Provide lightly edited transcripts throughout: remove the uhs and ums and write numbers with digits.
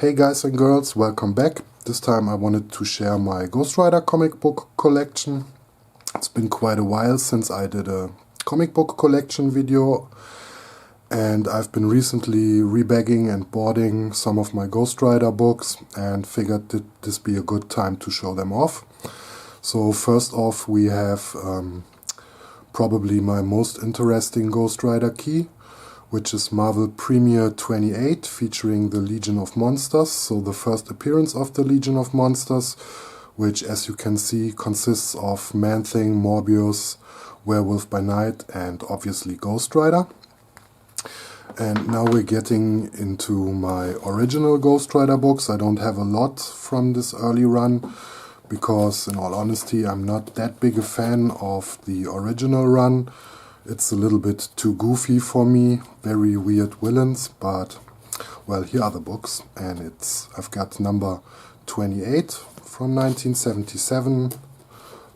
Hey guys and girls, welcome back. This time I wanted to share my Ghost Rider comic book collection. It's been quite a while since I did a comic book collection video, and I've been recently rebagging and boarding some of my Ghost Rider books and figured that this be a good time to show them off. So first off we have probably my most interesting Ghost Rider key, which is Marvel Premiere 28, featuring the Legion of Monsters, so the first appearance of the Legion of Monsters, which, as you can see, consists of Man-Thing, Morbius, Werewolf by Night, and obviously Ghost Rider. And now we're getting into my original Ghost Rider books. I don't have a lot from this early run, because in all honesty I'm not that big a fan of the original run. It's a little bit too goofy for me, very weird villains, but well, here are the books, and I've got number 28 from 1977,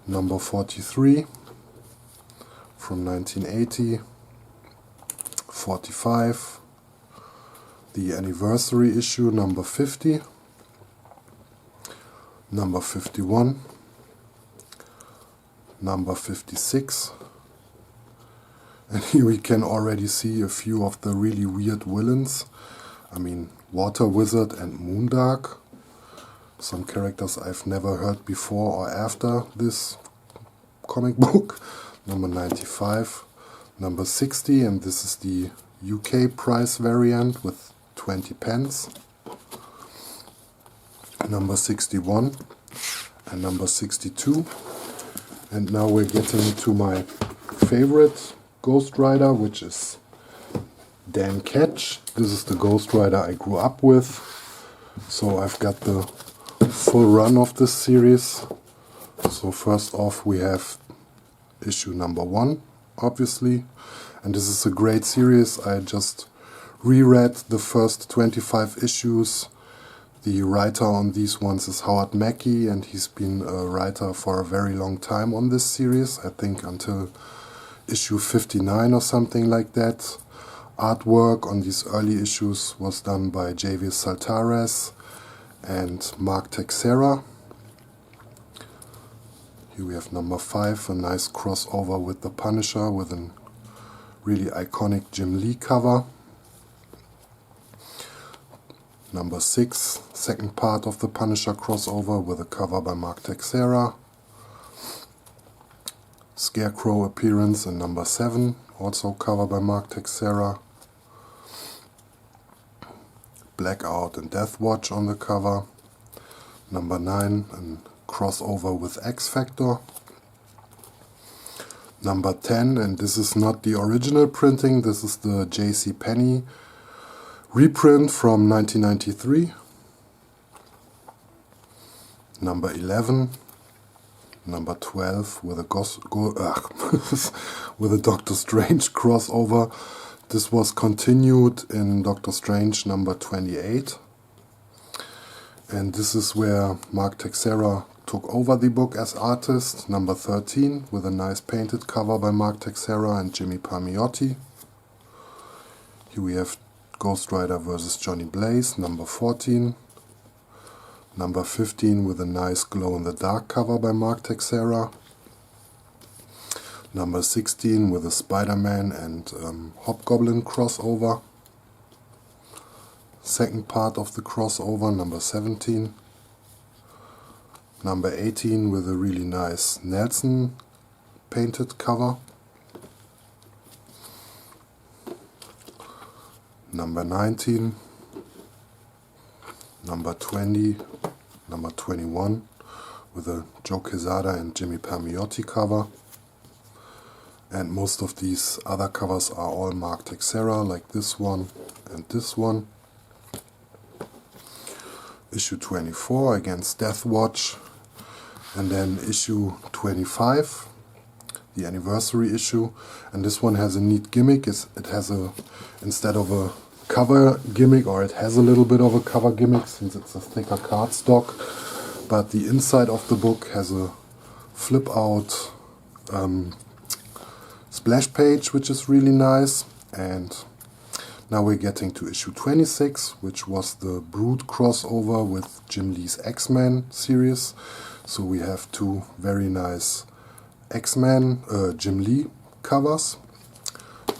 number 43 from 1980, 45, the anniversary issue number 50, number 51, number 56, and here we can already see a few of the really weird villains. I mean, Water Wizard and Moondark. Some characters I've never heard before or after this comic book. Number 95. Number 60, and this is the UK price variant with 20 pence. Number 61 and number 62. And now we're getting to my favorite Ghost Rider, which is Dan Ketch. This is the Ghost Rider I grew up with, so I've got the full run of this series. So first off we have issue number 1, obviously, and this is a great series. I just reread the first 25 issues. The writer on these ones is Howard Mackie, and he's been a writer for a very long time on this series, I think until issue 59 or something like that. Artwork on these early issues was done by Javier Saltares and Mark Texeira. Here we have number 5, a nice crossover with the Punisher with a really iconic Jim Lee cover. Number 6, second part of the Punisher crossover with a cover by Mark Texeira. Scarecrow appearance in number 7, also cover by Mark Texeira. Blackout and Deathwatch on the cover. Number 9, a crossover with X-Factor. Number 10, and this is not the original printing, this is the J.C. Penney reprint from 1993. Number 11. Number 12 with a with a Doctor Strange crossover. This was continued in Doctor Strange number 28. And this is where Mark Texeira took over the book as artist. Number 13 with a nice painted cover by Mark Texeira and Jimmy Palmiotti. Here we have Ghost Rider vs. Johnny Blaze, number 14. Number 15 with a nice glow-in-the-dark cover by Mark Texeira. Number 16 with a Spider-Man and Hobgoblin crossover. Second part of the crossover, number 17. Number 18 with a really nice Nelson painted cover. Number 19. Number 20, number 21 with a Joe Quesada and Jimmy Palmiotti cover. And most of these other covers are all Mark Texeira, like this one and this one. Issue 24 against Deathwatch. And then issue 25, the anniversary issue. And this one has a neat gimmick. It has instead of a cover gimmick, or it has a little bit of a cover gimmick since it's a thicker cardstock, but the inside of the book has a flip out splash page, which is really nice. And Now we're getting to issue 26, which was the Brood crossover with Jim Lee's X-Men series. So we have two very nice X-Men Jim Lee covers,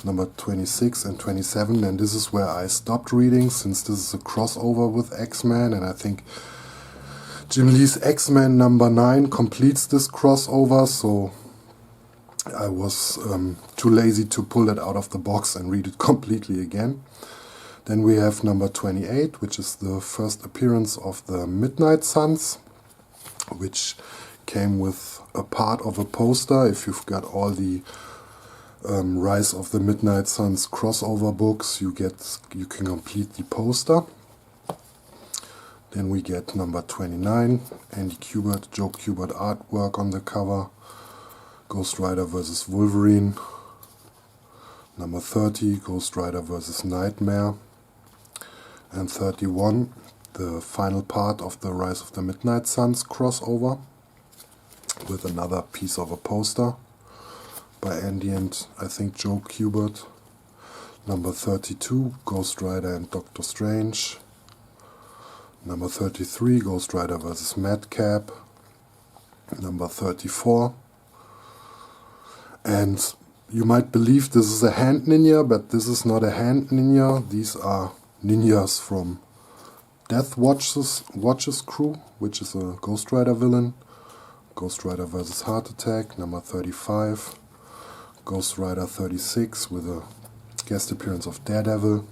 number 26 and 27, and this is where I stopped reading, since this is a crossover with X-Men, and I think Jim Lee's X-Men number 9 completes this crossover, so I was too lazy to pull it out of the box and read it completely again. Then we have number 28, which is the first appearance of the Midnight Suns, which came with a part of a poster. If you've got all the Rise of the Midnight Suns crossover books, you can complete the poster. Then we get number 29, Andy Kubert, Joe Kubert artwork on the cover, Ghost Rider vs. Wolverine. Number 30, Ghost Rider vs. Nightmare. And 31, the final part of the Rise of the Midnight Suns crossover, with another piece of a poster by Andy and I think Joe Kubert. Number 32, Ghost Rider and Doctor Strange. Number 33, Ghost Rider vs. Madcap. Number 34. And you might believe this is a hand ninja, but this is not a hand ninja. These are ninjas from Death Watch's crew, which is a Ghost Rider villain. Ghost Rider vs. Heart Attack, number 35. Ghost Rider 36 with a guest appearance of Daredevil.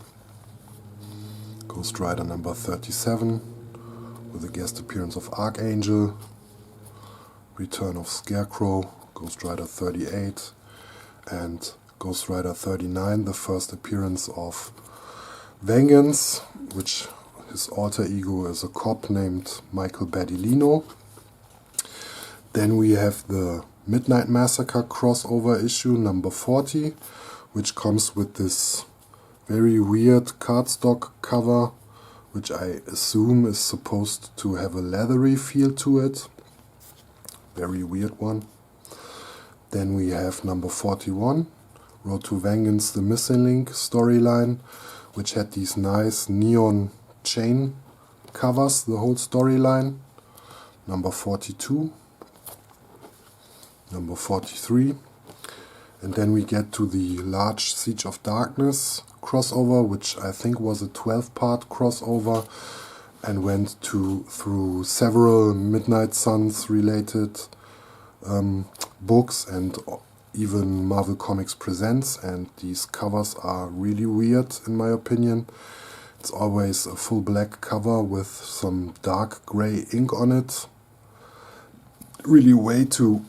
Ghost Rider number 37 with a guest appearance of Archangel. Return of Scarecrow, Ghost Rider 38, and Ghost Rider 39, the first appearance of Vengeance, which his alter ego is a cop named Michael Badilino. Then we have the Midnight Massacre crossover issue number 40, which comes with this very weird cardstock cover, which I assume is supposed to have a leathery feel to it. Very weird one. Then we have number 41, Road to Vengeance, the Missing Link storyline, which had these nice neon chain covers, the whole storyline. Number 42, number 43, and then we get to the large Siege of Darkness crossover, which I think was a 12-part crossover and went through several Midnight Suns related books and even Marvel Comics Presents, and these covers are really weird in my opinion. It's always a full black cover with some dark grey ink on it. Really way to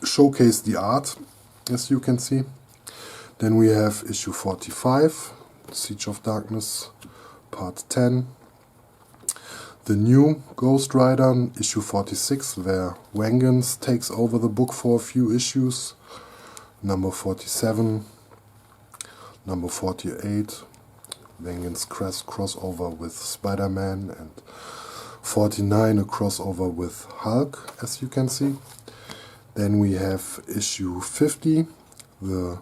showcase the art, as you can see. Then we have issue 45, Siege of Darkness, part 10. The new Ghost Rider, issue 46, where Vengeance takes over the book for a few issues. Number 47, number 48, Vengeance crossover with Spider-Man, and 49, a crossover with Hulk, as you can see. Then we have issue 50, the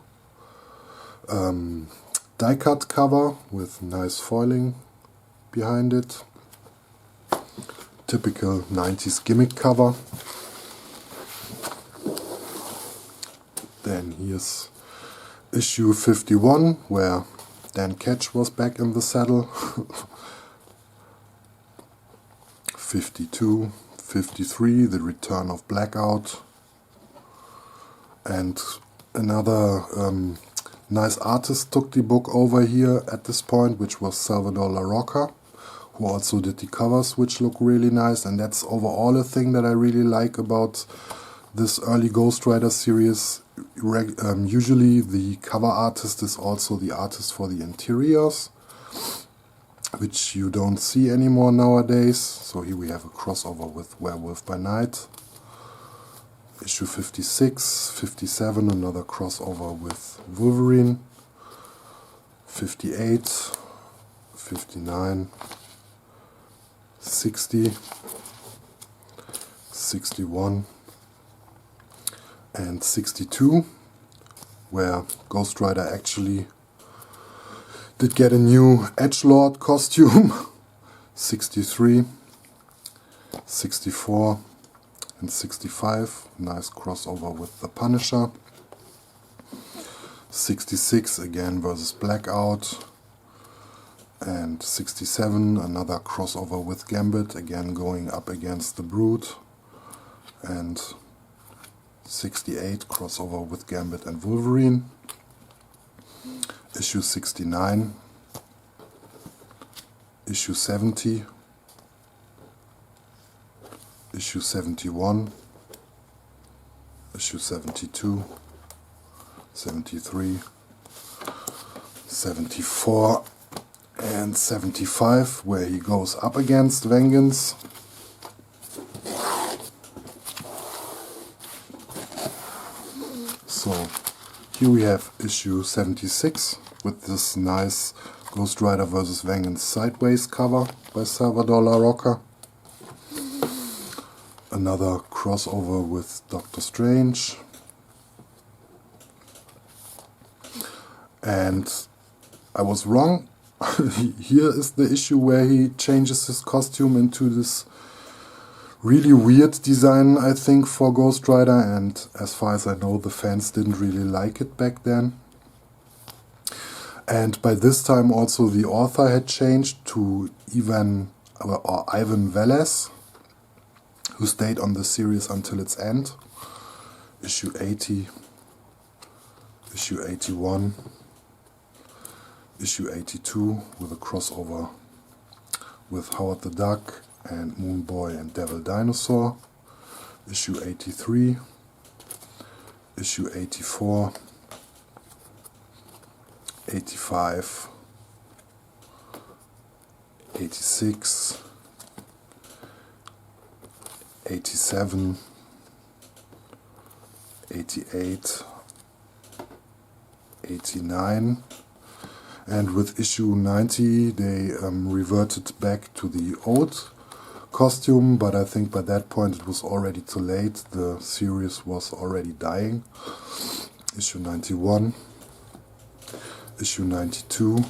die-cut cover with nice foiling behind it. Typical 90s gimmick cover. Then here's issue 51, where Dan Ketch was back in the saddle. 52, 53, the return of Blackout. And another nice artist took the book over here at this point, which was Salvador LaRocca, who also did the covers, which look really nice. And that's overall a thing that I really like about this early Ghost Rider series. Usually the cover artist is also the artist for the interiors, which you don't see anymore nowadays. So here we have a crossover with Werewolf by Night. Issue 56, 57, another crossover with Wolverine. 58, 59, 60, 61, and 62, where Ghost Rider actually Did get a new edgelord costume, 63, 64 and 65, nice crossover with the Punisher. 66 again versus Blackout, and 67 another crossover with Gambit, again going up against the Brute, and 68 crossover with Gambit and Wolverine. Issue 69, issue 70, issue 71, issue 72, 73, 74 and 75, where he goes up against Vengeance. So here we have issue 76 with this nice Ghost Rider vs. Vengeance sideways cover by Salvador Larroca. Another crossover with Doctor Strange. And I was wrong. Here is the issue where he changes his costume into this really weird design, I think, for Ghost Rider, and as far as I know, the fans didn't really like it back then. And by this time also the author had changed to Ivan Velez, who stayed on the series until its end. Issue 80, issue 81, issue 82 with a crossover with Howard the Duck and Moon Boy and Devil Dinosaur. Issue 83, issue 84, 85, 86, 87, 88, 89, and with issue 90 they reverted back to the old costume, but I think by that point it was already too late. The series was already dying. Issue 91, issue 92,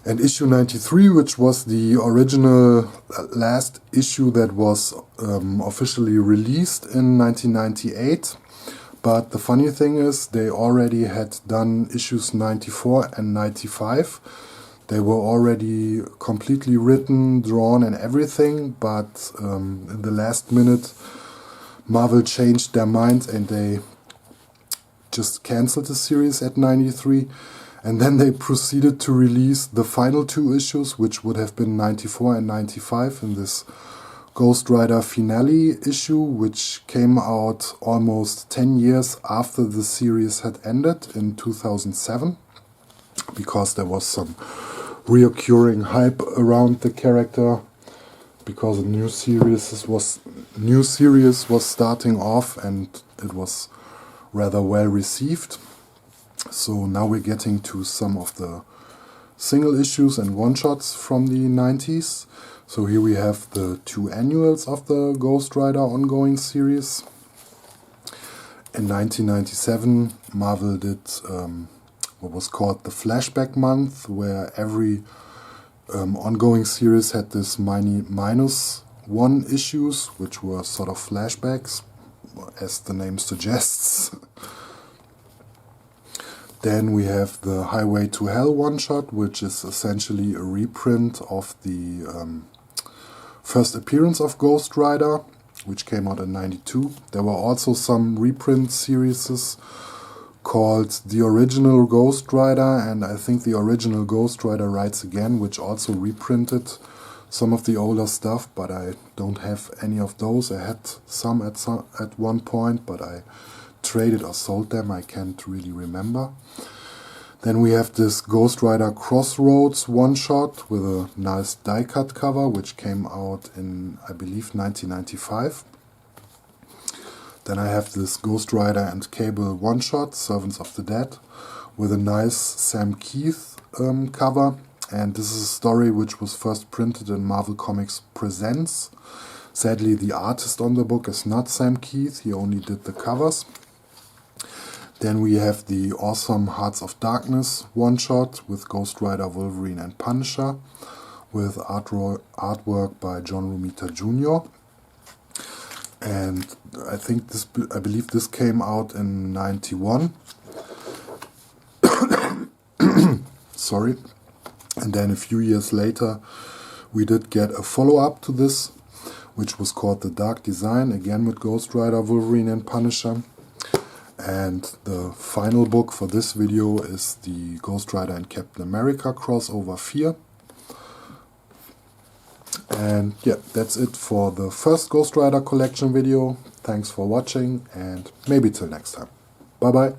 and issue 93, which was the original last issue that was officially released in 1998. But the funny thing is, they already had done issues 94 and 95. They were already completely written, drawn and everything, but in the last minute Marvel changed their mind and they just cancelled the series at 93, and then they proceeded to release the final two issues, which would have been 94 and 95, in this Ghost Rider finale issue, which came out almost 10 years after the series had ended in 2007, because there was some reoccurring hype around the character, because a new series was starting off and it was rather well received. So now we're getting to some of the single issues and one-shots from the 90s. So here we have the two annuals of the Ghost Rider ongoing series. In 1997, Marvel did what was called the Flashback month, where every ongoing series had this -1 issues, which were sort of flashbacks, as the name suggests. Then we have the Highway to Hell one-shot, which is essentially a reprint of the first appearance of Ghost Rider, which came out in 92. There were also some reprint series called The Original Ghost Rider, and I think The Original Ghost Rider Rides Again, which also reprinted some of the older stuff, but I don't have any of those. I had some at one point, but I traded or sold them, I can't really remember. Then we have this Ghost Rider Crossroads one-shot with a nice die-cut cover, which came out in, I believe, 1995. Then I have this Ghost Rider and Cable one-shot, Servants of the Dead, with a nice Sam Keith cover. And this is a story which was first printed in Marvel Comics Presents. Sadly, the artist on the book is not Sam Keith, he only did the covers. Then we have the awesome Hearts of Darkness one-shot with Ghost Rider, Wolverine and Punisher, with artwork by John Romita Jr. And I believe this came out in '91. Sorry. And then a few years later, we did get a follow-up to this, which was called The Dark Design, again with Ghost Rider, Wolverine and Punisher. And the final book for this video is the Ghost Rider and Captain America crossover 4. And yeah, that's it for the first Ghost Rider collection video. Thanks for watching, and maybe till next time. Bye bye.